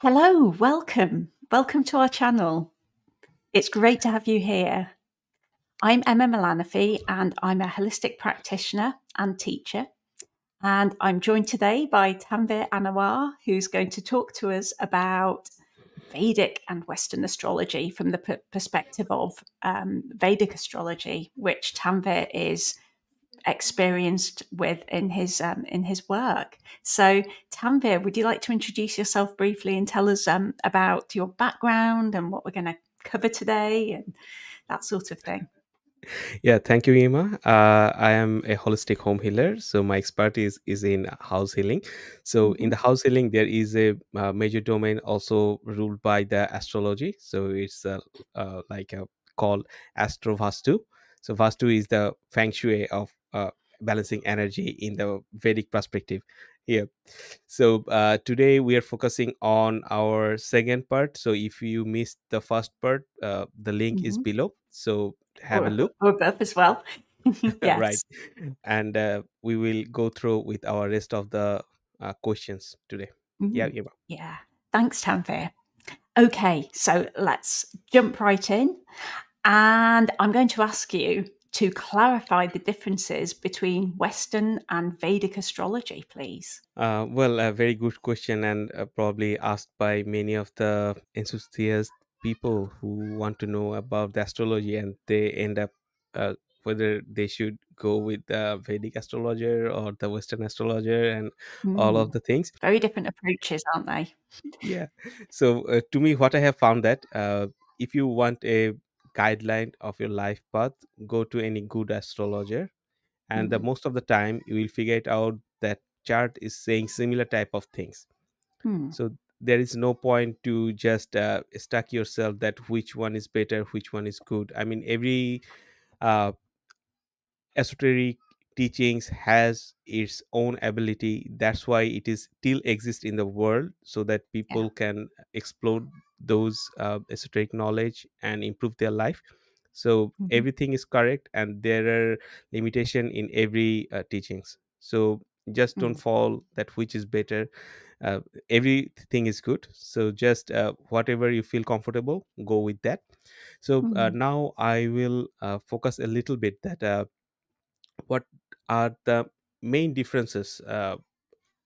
Hello, welcome. Welcome to our channel. It's great to have you here. I'm Emma Milanofi and I'm a holistic practitioner and teacher. And I'm joined today by Tanvir Anwar, who's going to talk to us about Vedic and Western astrology from the perspective of Vedic astrology, which Tanvir is experienced with in his work. So, Tanvir, would you like to introduce yourself briefly and tell us about your background and what we're going to cover today and that sort of thing? Yeah, thank you, Emma. I am a holistic home healer, so my expertise is in house healing. So, in Hmm. the house healing, there is a major domain also ruled by the astrology. So, it's like a called Astrovastu. So, Vastu is the feng shui of balancing energy in the Vedic perspective. Yeah. So, today we are focusing on our second part. So, if you missed the first part, the link is Hmm. below. So, have a Or, look. or above as well. Right. Yes. And we will go through with our rest of the questions today. Yeah, Mm. yeah. Yeah. Thanks, Tanvir. Okay, so let's jump right in. And I'm going to ask you to clarify the differences between Western and Vedic astrology, please. Well, a very good question, and probably asked by many of the enthusiast people who want to know about the astrology, and they end up whether they should go with the Vedic astrologer or the Western astrologer, and all of Mm. the things. Very different approaches, aren't they? Yeah. So, to me, what I have found that if you want a guideline of your life path, go to any good astrologer, and the Mm. most of the time you will figure it out that chart is saying similar type of things. Mm. So there is no point to just stuck yourself that which one is better, which one is good. I mean, every uh, esoteric teachings has its own ability. That's why it is still exists in the world, so that Yeah. people can explore those esoteric knowledge and improve their life. So Mhm. everything is correct, and there are limitation in every teachings. So just don't Mm. fall that which is better. uh, Everything is good, so just whatever you feel comfortable, go with that. So Mm. now I will focus a little bit that what are the main differences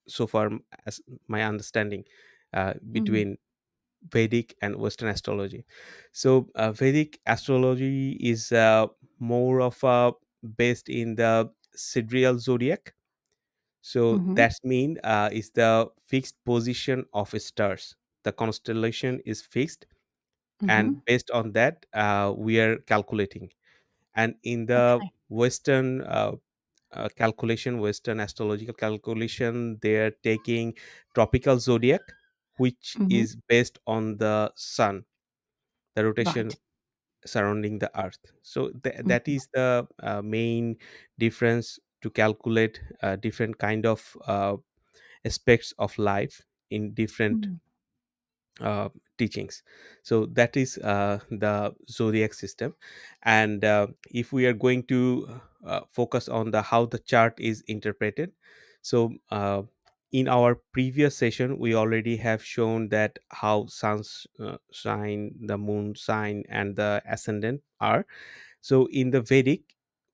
so far as my understanding Mm. between Vedic and Western astrology. So Vedic astrology is more of a based in the sidereal zodiac. So Mhm. that's mean is the fixed position of stars. The constellation is fixed, and Mhm. based on that we are calculating. And in the Okay. Western calculation, Western astrological calculation, they are taking tropical zodiac, which Mhm. is based on the sun, the rotation Right. surrounding the earth. So that Mhm. is the main difference to calculate different kind of aspects of life in different Mm. uh, teachings. So that is the zodiac system. And if we are going to focus on the how the chart is interpreted, so in our previous session we already have shown that how sun's sign, the moon sign, and the ascendant are. So in the Vedic,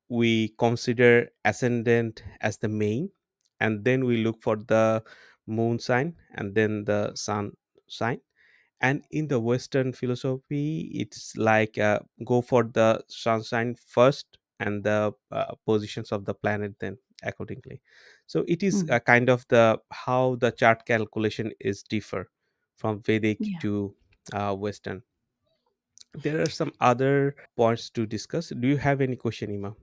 we consider ascendant as the main, and then we look for the moon sign and then the sun sign. And in the Western philosophy, it's like go for the sun sign first and the positions of the planet then accordingly. So it is Mm. kind of the how the chart calculation is differ from Vedic Yeah. to Western. There are some other points to discuss. Do you have any question, Ima?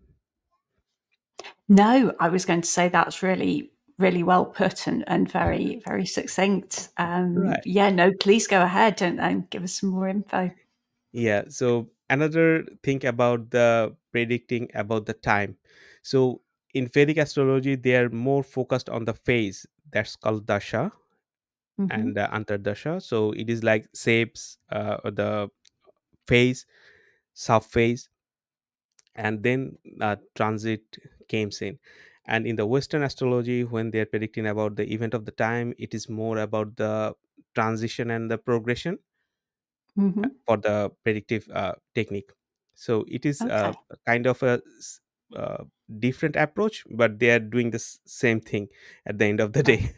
No, I was going to say that's really, really well put and very, very succinct. Right. Yeah, no, please go ahead and give us some more info. Yeah. So another thing about the predicting about the time. So in Vedic astrology, they are more focused on the phase that's called dasha Hmm. and antardasha. So it is like shapes the phase, sub phase, and then transit comes in. And in the Western astrology, when they are predicting about the event of the time, it is more about the transition and the progression Hmm. for the predictive technique. So it is Okay. a kind of a uh, different approach, but they are doing the same thing at the end of the Right. day.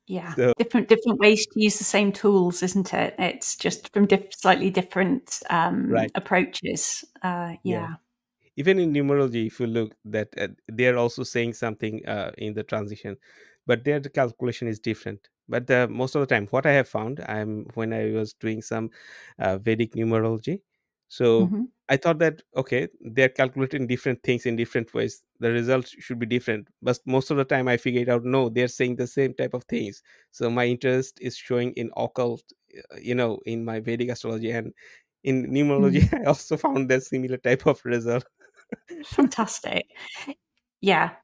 Yeah. So Different ways to use the same tools, isn't it? It's just from slightly different right, approaches. yeah. Yeah. Even in numerology, if you look that they are also saying something in the transition, but their calculation is different. But most of the time what I have found, I'm when I was doing some Vedic numerology, so Hmm. I thought that okay, they're calculating different things in different ways, the results should be different, but most of the time I figured out no, they're saying the same type of things. So my interest is showing in occult, in my Vedic astrology, and in numerology Mm. I also found that similar type of result. Fantastic. Yeah.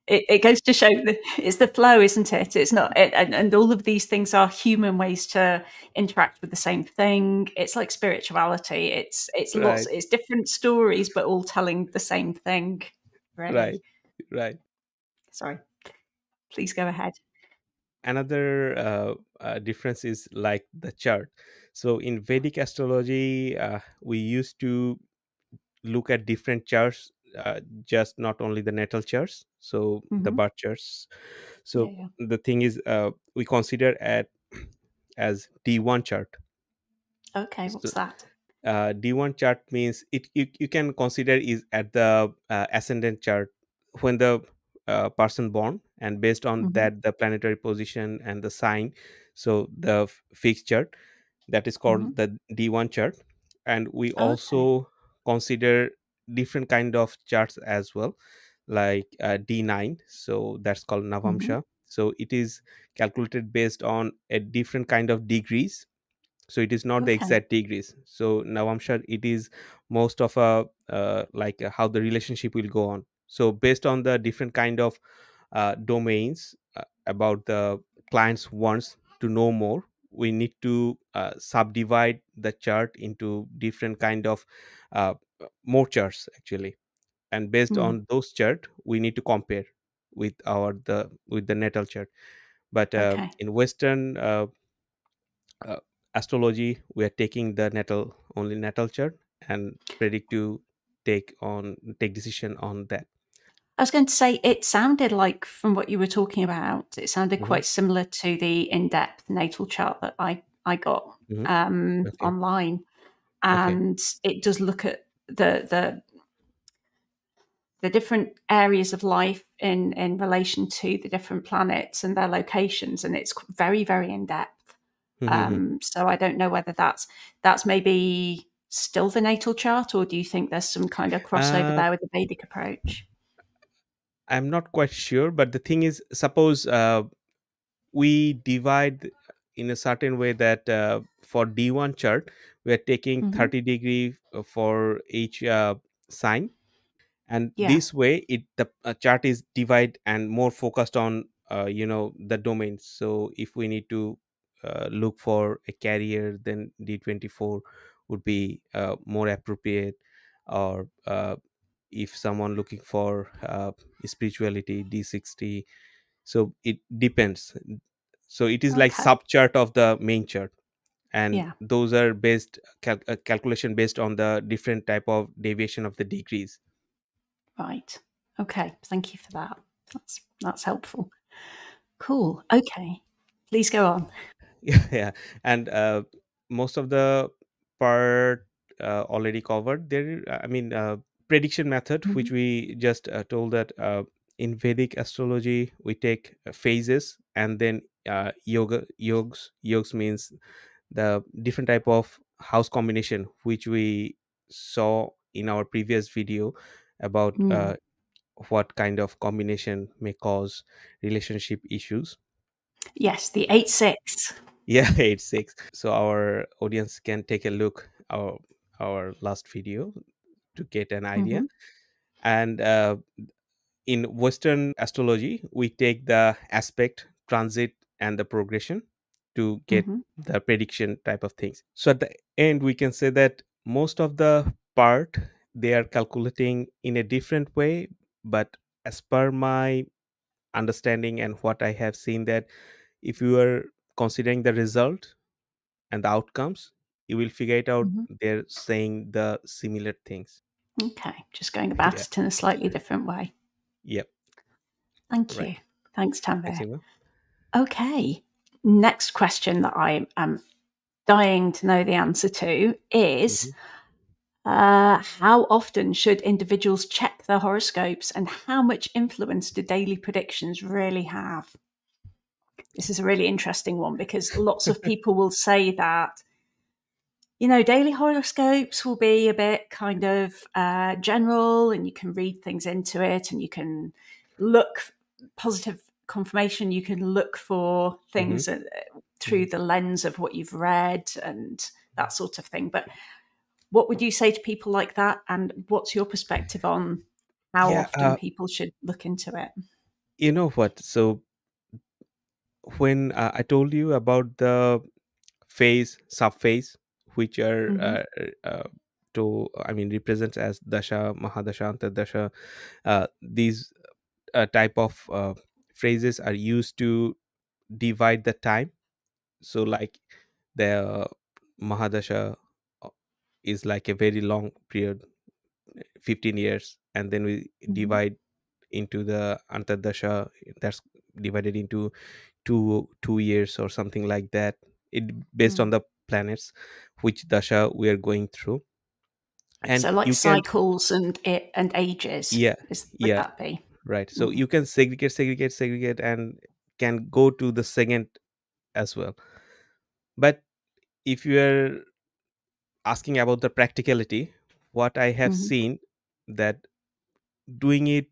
It goes to show that it's the flow, isn't it? It's not, and all of these things are human ways to interact with the same thing. It's like spirituality. Right, It's different stories, but all telling the same thing. Really. right, right. Sorry. Please go ahead. Another difference is like the chart. So in Vedic astrology, we used to look at different charts, just not only the natal charts, so the Hmm. birth charts. Yeah. So Yeah. the thing is, we consider as D1 chart. Okay. So What's that? D1 chart means you can consider is at the ascendant chart when the person born, and based on Hmm. that the planetary position and the sign. So the fixed chart, that is Hmm. called the D1 chart. And we Okay. also consider different kind of charts as well, like D9, so that's called Hmm. Navamsha. So it is calculated based on a different kind of degrees, so it is not the Okay. exact degrees. So Navamsha, it is most of a like how the relationship will go on. So based on the different kind of domains about the clients wants to know more, we need to subdivide the chart into different kind of uh, more charts actually, and based Mm. on those chart we need to compare with the natal chart. But Okay. in Western uh, astrology, we are taking the natal chart and predict to take decision on that. I was going to say, it sounded like, from what you were talking about, it sounded Hmm. quite similar to the in-depth natal chart that I got Hmm. Okay. online, Okay. and it does look at the different areas of life in relation to the different planets and their locations, and it's very very in depth. Hmm. So I don't know whether that's maybe still the natal chart, or do you think there's some kind of crossover uh, there with the Vedic approach? I'm not quite sure, but the thing is, suppose we divide in a certain way that for D1 chart we are taking Hmm. 30-degree for each sign, and Yeah. this way the chart is divide and more focused on the domains. So if we need to look for a carrier, then D24 would be more appropriate, or if someone looking for spirituality, D60. So it depends. So it is like Okay. sub chart of the main chart, and Yeah. those are calculation based on the different type of deviation of the degrees. Right. Okay. Thank you for that. That's helpful. Cool. Okay. Please go on. Yeah, yeah. And most of the part already covered there. I mean, prediction method, which Mhm. we just told that in Vedic astrology we take phases, and then yogs means the different type of house combination, which we saw in our previous video about Mm. what kind of combination may cause relationship issues. Yes, the 8-6. Yeah, 8-6. So our audience can take a look our last video to get an idea. Mhm. And in Western astrology we take the aspect, transit, and the progression to get Mhm. the prediction type of things. So at the end we can say that most of the part they are calculating in a different way, but as per my understanding and what I have seen, that if you are considering the result and the outcomes, you will figure it out. Mhm. They're saying the similar things. Okay, just going about Yeah. it in a slightly different way. Yep. Thank Right. you. Thanks, Thanks, Tanvir. Emma. Okay, next question that I am dying to know the answer to is Mhm. how often should individuals check their horoscopes and how much influence do daily predictions really have? This is a really interesting one because lots of people will say that, daily horoscopes will be a bit kind of general and you can read things into it and you can look positive confirmation, you can look for Mhm. things through Mhm. the lens of what you've read and that sort of thing. But what would you say to people like that? And what's your perspective on how Yeah. often people should look into it? You know what? So when I told you about the phase, subphase, which are Hmm. to I mean represents as dasha, mahadasha, antardasha. These type of phrases are used to divide the time. So like the mahadasha uh, is like a very long period, 15 years, and then we Hmm. divide into the antardasha, that's divided into two years or something like that, it based on Mm. the planets which dasha we are going through. And So, like you can, cycles and ages, yeah, would yeah, that be? right, so Mm. you can segregate and can go to the second as well. But if you are asking about the practicality, what I have Hmm. seen that doing it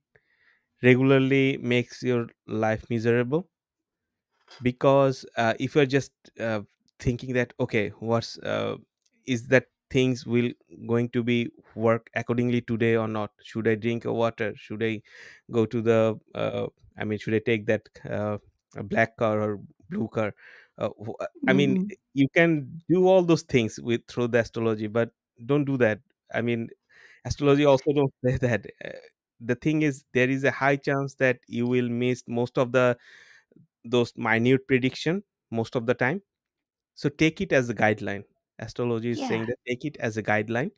regularly makes your life miserable. Because if you're just thinking that okay, what's is that things will going to be work accordingly today or not, should I drink a water, should I go to the I mean should I take that a black car or blue car, I mean Hmm. you can do all those things with through the astrology, but don't do that. I mean astrology also don't say that. The thing is there is a high chance that you will miss most of the those minute prediction most of the time. So take it as a guideline. Astrology is Yeah. saying that take it as a guideline.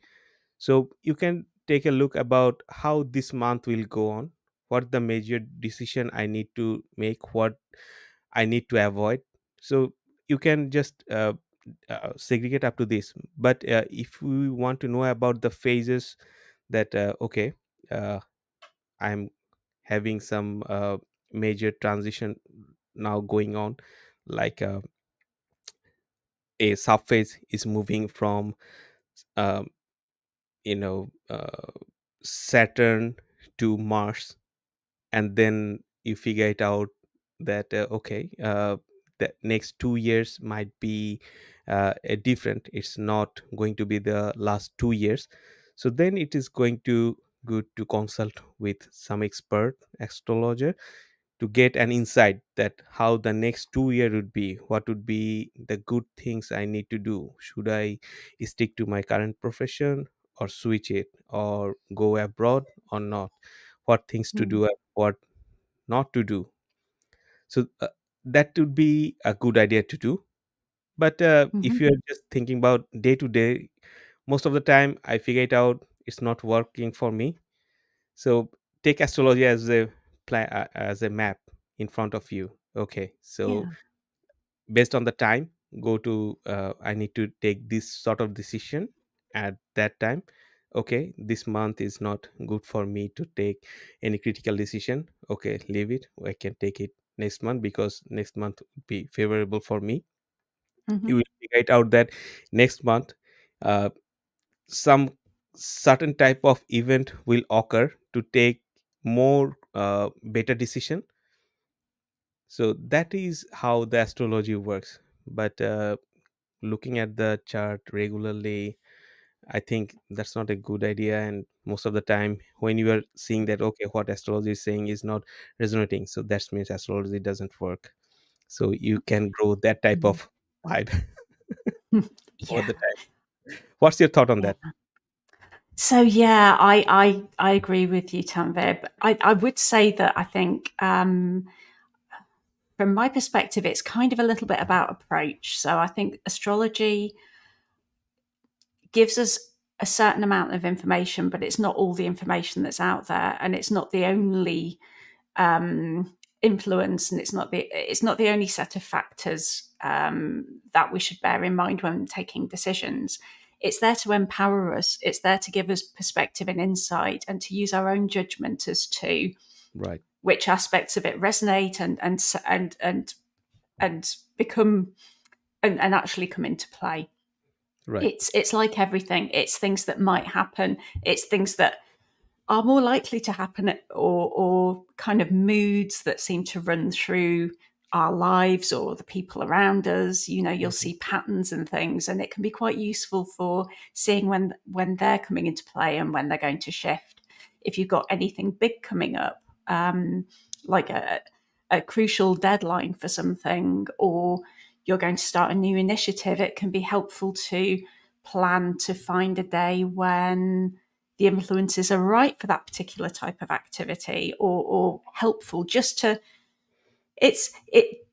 So you can take a look about how this month will go on, what the major decision I need to make, what I need to avoid. So you can just segregate up to this. But if we want to know about the phases that okay, uh, I'm having some major transition now going on, like a subphase is moving from um, you know Saturn to Mars, and then you figure it out that okay, the next 2 years might be a different, it's not going to be the last 2 years. So then it is going to good to consult with some expert astrologer to get an insight that how the next 2 year would be, what would be the good things I need to do, should I stick to my current profession or switch it or go abroad or not, what things to Mm. do and what not to do. So that would be a good idea to do. But if Hmm. you're just thinking about day to day, most of the time I figure it out it's not working for me. So take astrology as a as a map in front of you. Okay, so Yeah. based on the time, go to I need to take this sort of decision at that time. Okay, this month is not good for me to take any critical decision. Okay, leave it, I can take it next month because next month would be favorable for me. Hmm. You will figure it out that next month uh, some certain type of event will occur to take more better decision. So that is how the astrology works. But looking at the chart regularly, I think that's not a good idea. And most of the time when you are seeing that okay, what astrology is saying is not resonating, so that means astrology doesn't work. So you can grow that type Hmm. of vibe over Yeah. the time. What's your thought on Yeah. that? So yeah, I agree with you, Tanvir. But I would say that I think from my perspective, it's kind of a little bit about approach. So I think astrology gives us a certain amount of information, but it's not all the information that's out there, and it's not the only influence, and it's not the only set of factors that we should bear in mind when taking decisions. It's there to empower us. It's there to give us perspective and insight, and to use our own judgment as to Right. which aspects of it resonate and become and actually come into play. Right. It's like everything. It's things that might happen. It's things that are more likely to happen, or kind of moods that seem to run through our lives or the people around us. You'll Mhm. see patterns and things, and it can be quite useful for seeing when they're coming into play and when they're going to shift. If you've got anything big coming up, like a crucial deadline for something, or you're going to start a new initiative, it can be helpful to plan to find a day when the influences are right for that particular type of activity, or helpful just to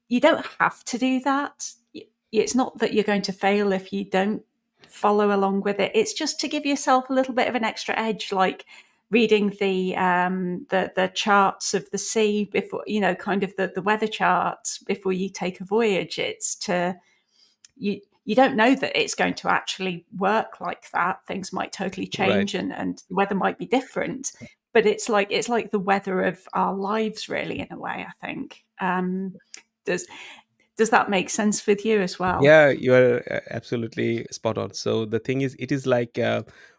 you don't have to do that. It's not that you're going to fail if you don't follow along with it. It's just to give yourself a little bit of an extra edge, like reading the charts of the sea before, kind of the weather charts before you take a voyage. It's to you don't know that it's going to actually work like that. Things might totally Right. change, and the weather might be different. But it's like the weather of our lives, really, in a way. I think. Does does that make sense with you as well? Yeah, you are absolutely spot on. So the thing is, it is like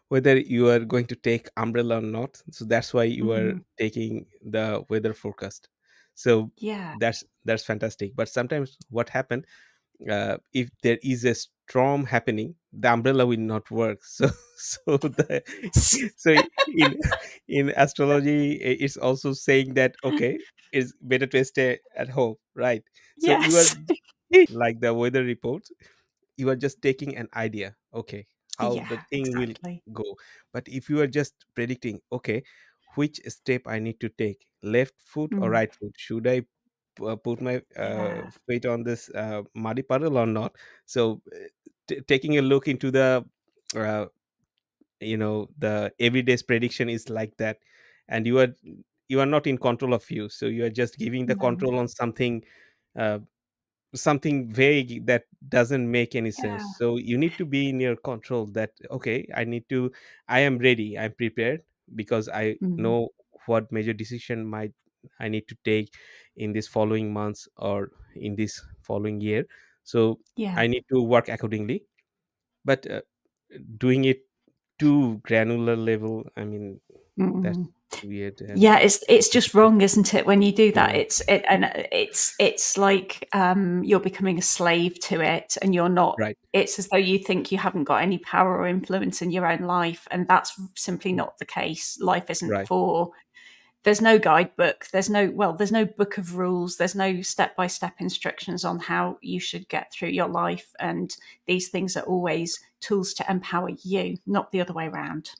whether you are going to take umbrella or not. So that's why you are Mm, taking the weather forecast. So yeah. that's fantastic. But sometimes what happen, if there is a storm happening, the umbrella will not work. So so in in astrology, it's also saying that okay, it's better to stay at home, right? So you are Yes. like the weather report, you are just taking an idea, okay, how the Yeah. thing will Exactly. go. But if you are just predicting, okay, which step I need to take, left foot or Mm, right foot, should I put my yeah. feet on this muddy puddle or not? So taking a look into the uh, the everyday's prediction is like that, and you are not in control of you, so you are just giving the No. control on something, uh, something vague that doesn't make any sense. Yeah. So you need to be in your control, that okay, I am ready, I'm prepared, because I Mm, know what major decision might I need to take in this following months or in this following year. So yeah. I need to work accordingly. But doing it too granular level, I mean, that's Mm. weird. And Yeah, it's just wrong, isn't it? When you do that, yeah, it's like you're becoming a slave to it, and you're not. right, It's as though you think you haven't got any power or influence in your own life, and that's simply not the case. Life isn't right, for. There's no guidebook. There's no book of rules. There's no step by step instructions on how you should get through your life, and these things are always tools to empower you, not the other way around.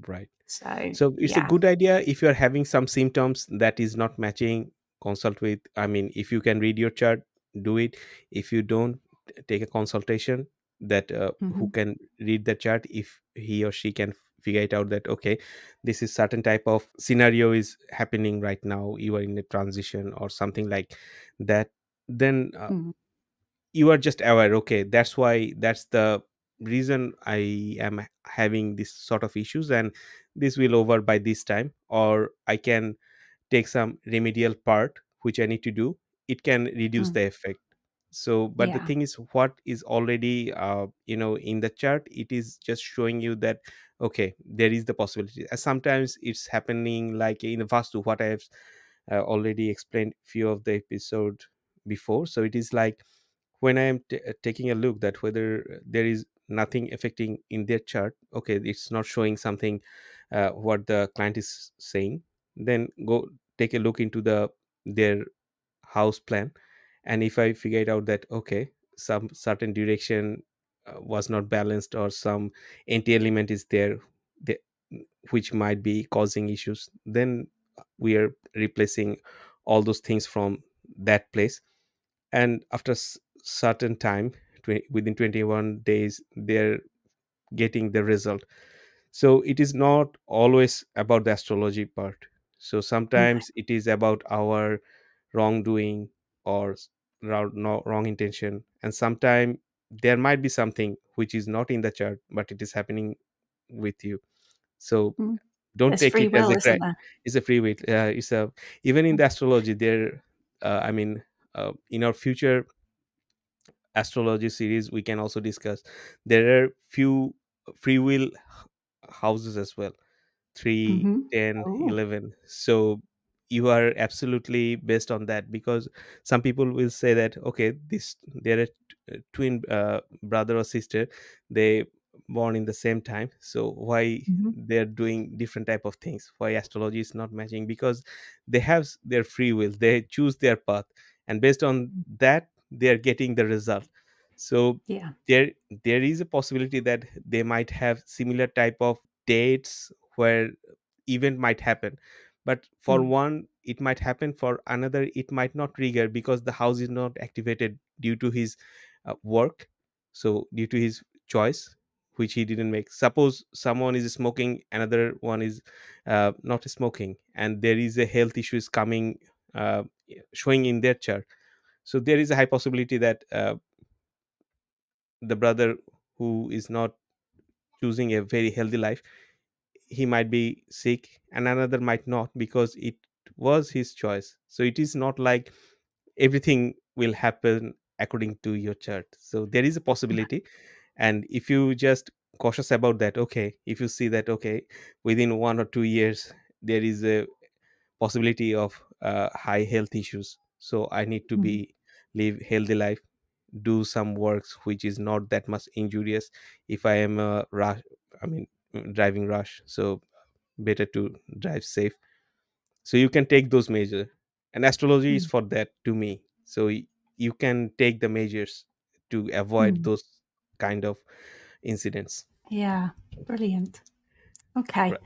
right. So So it's a yeah. good idea, if you're having some symptoms that is not matching, consult with, I mean, if you can read your chart, do it. If you don't, take a consultation, that who Hmm. can read the chart, if he or she can figure it out, that okay, this is certain type of scenario is happening right now, you are in a transition or something like that. Then you are just aware, okay, that's why, that's the reason I am having this sort of issues, and this will over by this time, or I can take some remedial part which I need to do, it can reduce Mm. the effect. So but the Yeah. thing is, what is already in the chart, it is just showing you that okay, there is the possibility. Sometimes it's happening like in the vastu, what I have already explained few of the episode before. So it is like when I am taking a look that whether there is nothing affecting in their chart, okay, it's not showing something what the client is saying, then go take a look into their house plan. And if I figure it out that okay, some certain direction was not balanced, or some anti element is there, the, which might be causing issues, then we are replacing all those things from that place. and after certain time, within 21 days, they're getting the result. So it is not always about the astrology part. So Okay. sometimes it is about our wrongdoing or no, wrong intention, and sometimes there might be something which is not in the chart but it is happening with you. So Mm. don't There's take free it as will, a isn't there? it's a free will. It's a Even in the astrology there, I mean, in our future astrology series we can also discuss, there are few free will houses as well, 3, Mm-hmm. 10, Oh. 11. So you are absolutely based on that, because some people will say that okay, this they're a twin brother or sister, they born in the same time, so why Mm-hmm. they're doing different type of things, why astrology is not matching? Because they have their free will, they choose their path, and based on that they are getting the result. So Yeah. there there is a possibility that they might have similar type of dates where event might happen, but for Mm. one it might happen, for another it might not trigger because the house is not activated due to his work, so due to his choice which he didn't make. Suppose someone is smoking, another one is not smoking, and there is a health issue is coming, uh, showing in their chart. So there is a high possibility that the brother who is not choosing a very healthy life, he might be sick, and another might not, because it was his choice. So it is not like everything will happen according to your chart. So there is a Yeah. possibility, and if you just cautious about that, okay, if you see that okay, within 1 or 2 years there is a possibility of high health issues, so I need to Mm. be live healthy life, do some works which is not that much injurious. If I am a rush, I mean, driving rush, so better to drive safe. So you can take those measures, and astrology is Mm. for that to me. So you can take the measures to avoid Mm. those kind of incidents. Yeah. Brilliant. Okay. Right.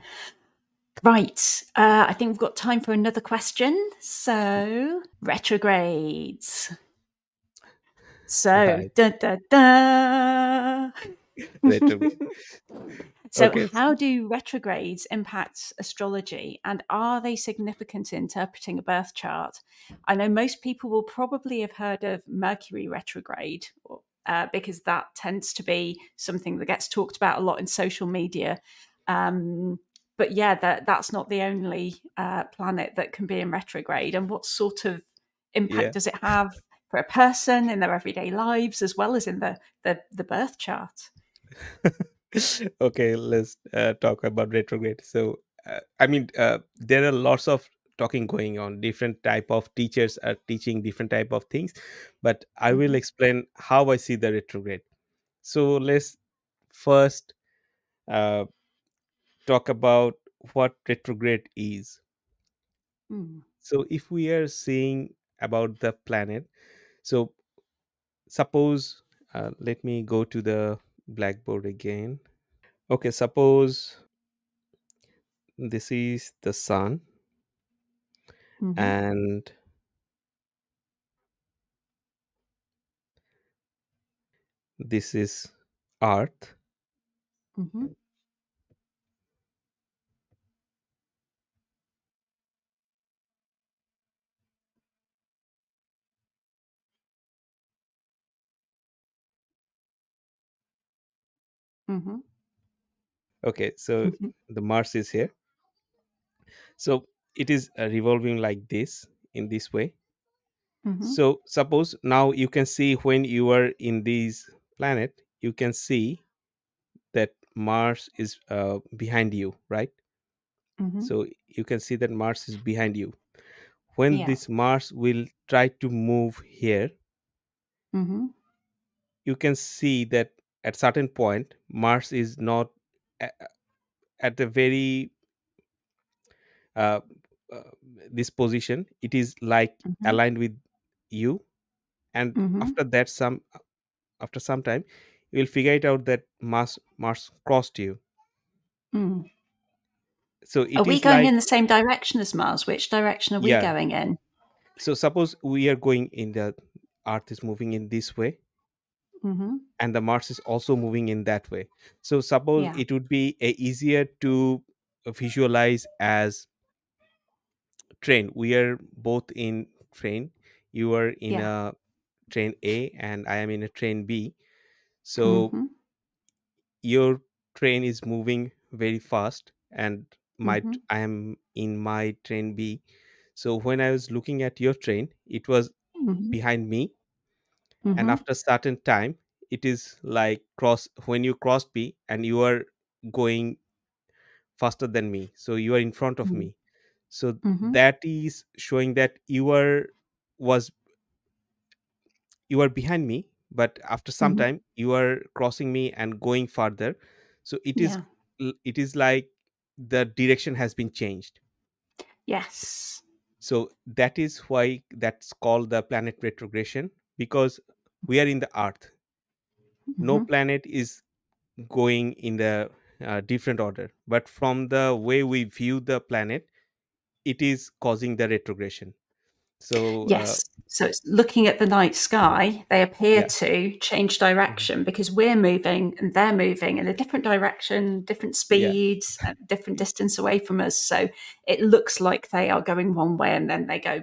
Right. I think we've got time for another question. So, retrogrades. So, Right. da da da. Retrograde. So, Okay. how do retrogrades impact astrology, and are they significant in interpreting a birth chart? I know most people will probably have heard of Mercury retrograde, because that tends to be something that gets talked about a lot in social media. Um, but yeah, that's not the only planet that can be in retrograde. And what sort of impact Yeah. does it have for a person in their everyday lives as well as in the birth chart? Okay, let's talk about retrograde. So I mean, there are lots of talking going on, different type of teachers are teaching different type of things, but I will Mhm. explain how I see the retrograde. So let's first uh, talk about what retrograde is. Mm. So if we are seeing about the planet, so suppose, let me go to the blackboard again. Okay, suppose this is the sun, Mhm. and this is earth, Mhm. Mhm. okay, so Mhm. the Mars is here. So it is revolving like this, in this way. Mhm. So suppose now you can see when you are in this planet, you can see that Mars is behind you, right? Mhm. So you can see that Mars is behind you. When Yeah. this Mars will try to move here, Mhm. you can see that at certain point Mars is not a- at a very uh, uh, this position, it is like Mhm. aligned with you, and Mhm. after some time you will figure it out that Mars crossed you. Mm. So Are it we is going like, in the same direction as Mars? Which direction are we yeah, going in? so suppose we are going in the Earth is moving in this way, Mm-hmm. and the Mars is also moving in that way. So suppose Yeah. it would be easier to visualize as train. We are both in train. You are in Yeah. a train A and I am in a train B. So Mm-hmm. your train is moving very fast, and Mm-hmm. I am in my train B. So when I was looking at your train, it was Mm-hmm. behind me, and Mm-hmm. after a certain time, it is like cross when you cross B and you are going faster than me, so you are in front of me. So Mm-hmm. that is showing that was you are behind me, but after some Mm-hmm. time you are crossing me and going further. So Yeah. it is like the direction has been changed. Yes. So that is why that's called the planet retrogression, because we are in the earth. No Mm-hmm. planet is going in the different order, but from the way we view the planet, it is causing the retrogression. So Yes. So it's looking at the night sky, they appear yeah. to change Mhm. direction because we're moving and they're moving in a different direction, different Yeah. speeds, different distance away from us. So it looks like they are going one way and then they go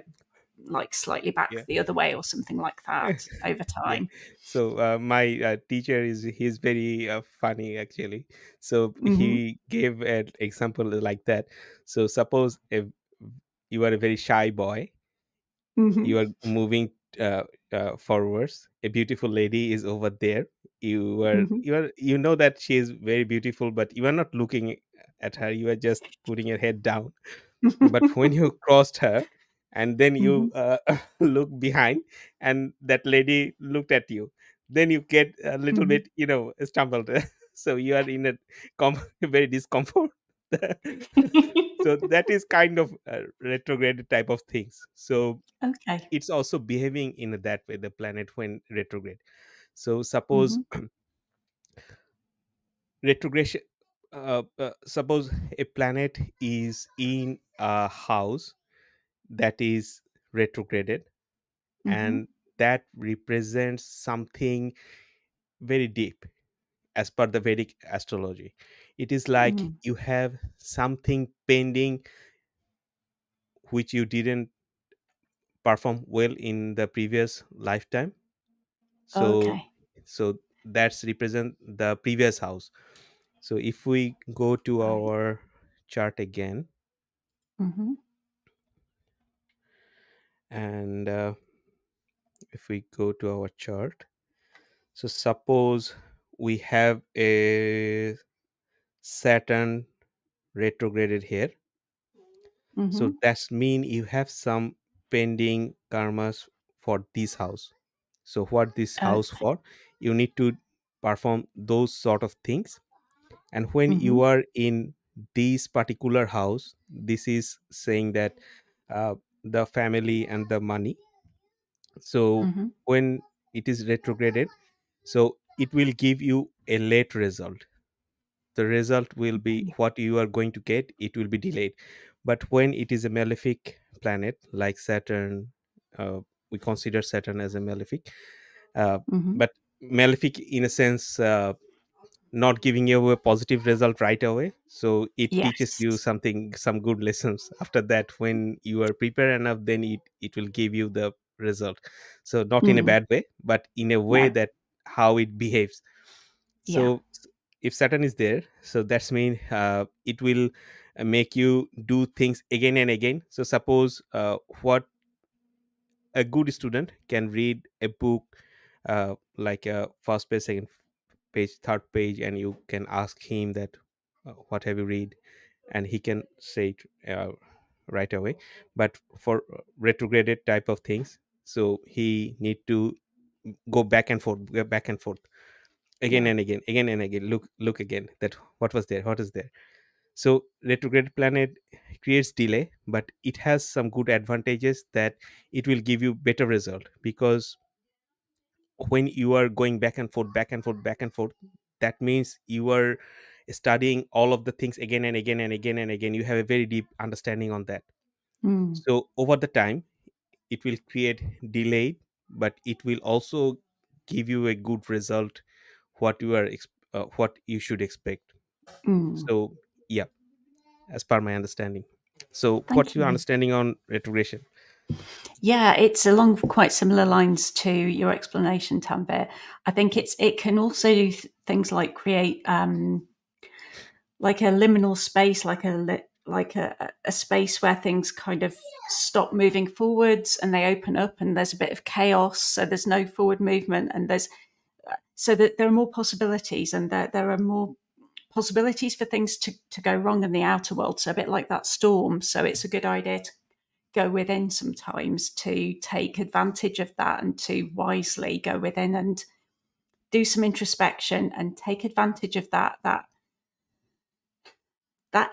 like slightly back Yeah. the other way or something like that over Yeah. time. So my teacher he's very funny actually. So Mm-hmm. he gave an example like that. So suppose if you are a very shy boy, Mm-hmm. you are moving forwards, a beautiful lady is over there, Mm-hmm. you know that she is very beautiful, but you are not looking at her, you are just putting your head down. But when you crossed her and then Mm-hmm. you look behind and that lady looked at you, then you get a little Mm-hmm. bit stumbled. So you are in a very discomfort. So that is kind of retrograde type of things. So Okay. it's also behaving in that way, the planet when retrograde. So suppose Mm-hmm. retrogression, suppose a planet is in a house that is retrograded, Mm-hmm. and that represents something very deep. As per the Vedic astrology, it is like Mm. you have something pending which you didn't perform well in the previous lifetime. So Okay. that's represent the previous house. So if we go to Right. our chart again, Mm-hmm. and if we go to our chart, so suppose we have a Saturn retrograded here. Mm-hmm. So that's mean you have some pending karmas for this house. So what this house Okay. for? You need to perform those sort of things. And when Mm-hmm. you are in this particular house, this is saying that uh, the family and the money. So Mm-hmm. when it is retrograded, so it will give you a late result. The result will be Okay. what you are going to get, it will be delayed. But when it is a malefic planet like Saturn, we consider Saturn as a malefic, uh, Mm-hmm. but malefic in a sense, not giving you a positive result right away, so it teaches you Yes. something, some good lessons. After that, when you are prepared enough, then it will give you the result. So not in a Mm. bad way, but in a way No. that how it behaves. Yeah. So if Saturn is there, so that's mean it will make you do things again and again. So suppose what a good student can read a book, like first page, second page, third page, and you can ask him that what have you read, and he can say it right away. But for retrograded type of things, so he need to go back and forth, go back and forth, again Yeah. and again, again and again, look again, that what was there, what is there. So retrograde planet creates delay, but it has some good advantages, that it will give you better result, because when you are going back and forth, back and forth, back and forth, that means you are studying all of the things again and again and again and again, you have a very deep understanding on that. Mm. So over the time, it will create delayed, but it will also give you a good result, what you are what you should expect. Mm. So yeah, as per my understanding. So Thank what's your you. understanding on retrogression? Yeah, it's along quite similar lines to your explanation, Tanvir. I think it can also do things like create like a liminal space, like a space where things kind of stop moving forwards and they open up, and there's a bit of chaos. So there's no forward movement, and there's so that there are more possibilities, and there are more possibilities for things to go wrong in the outer world. So a bit like that storm. So it's a good idea to go within sometimes to take advantage of that and to wisely go within and do some introspection and take advantage of that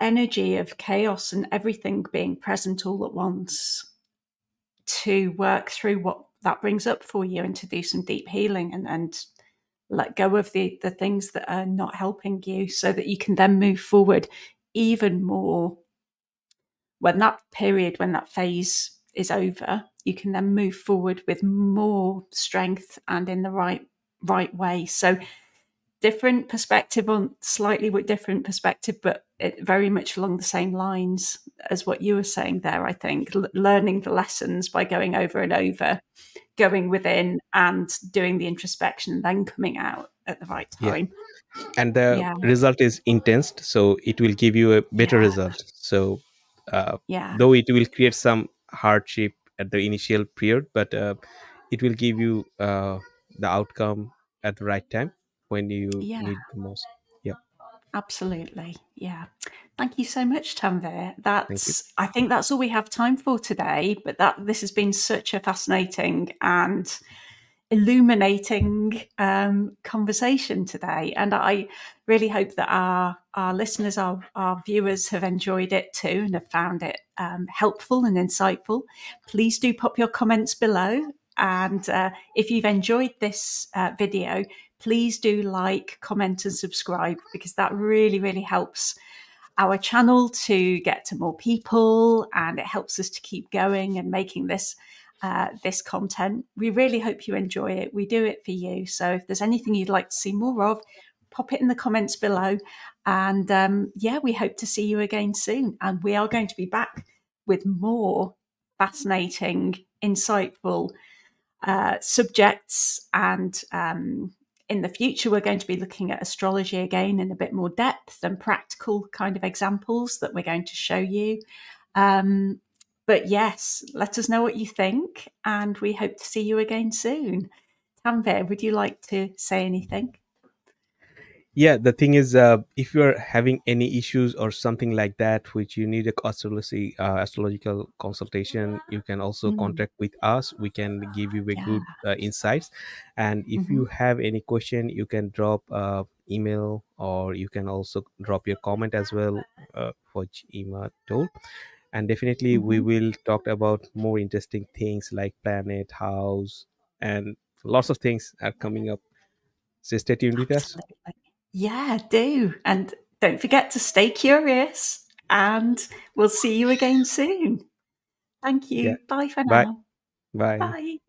energy of chaos and everything being present all at once to work through what that brings up for you and to do some deep healing and let go of the things that are not helping you so that you can then move forward even more when that phase is over. You can then move forward with more strength and in the right way. So different perspective on slightly with different perspective, but it very much along the same lines as what you were saying there. I think learning the lessons by going over and over, going within and doing the introspection, and then coming out at the right Yeah, time. and the Yeah, result is intense, so it will give you a better yeah, result. So yeah, though it will create some hardship at the initial period, but it will give you the outcome at the right time when you yeah. need the most. Yeah, Absolutely. Yeah. Thank you so much, Tanvir. thank you. I think that's all we have time for today, but this has been such a fascinating and illuminating conversation today. And I really hope that our listeners, our viewers have enjoyed it too and have found it helpful and insightful. Please do pop your comments below. And if you've enjoyed this video, please do like, comment, and subscribe, because that really, really helps our channel to get to more people, and it helps us to keep going and making this content. We really hope you enjoy it. We do it for you. So if there's anything you'd like to see more of, pop it in the comments below. And yeah, we hope to see you again soon. And we are going to be back with more fascinating, insightful subjects. And in the future, we're going to be looking at astrology again in a bit more depth and practical kind of examples that we're going to show you. But yes, let us know what you think, and we hope to see you again soon. Tanvir, would you like to say anything? Yeah, the thing is, if you're having any issues or something like that which you need a astrological consultation, you can also Mm, contact with us. We can give you a yeah. good insights. And if Hmm. you have any question, you can drop email, or you can also drop your comment as well, for Ima told. And definitely we Hmm. will talk about more interesting things like planet, house, and lots of things are coming up. So stay tuned with us. Absolutely. Yeah, do. And don't forget to stay curious, and we'll see you again soon. Thank Yeah, you. Bye for bye. now. Bye. Bye.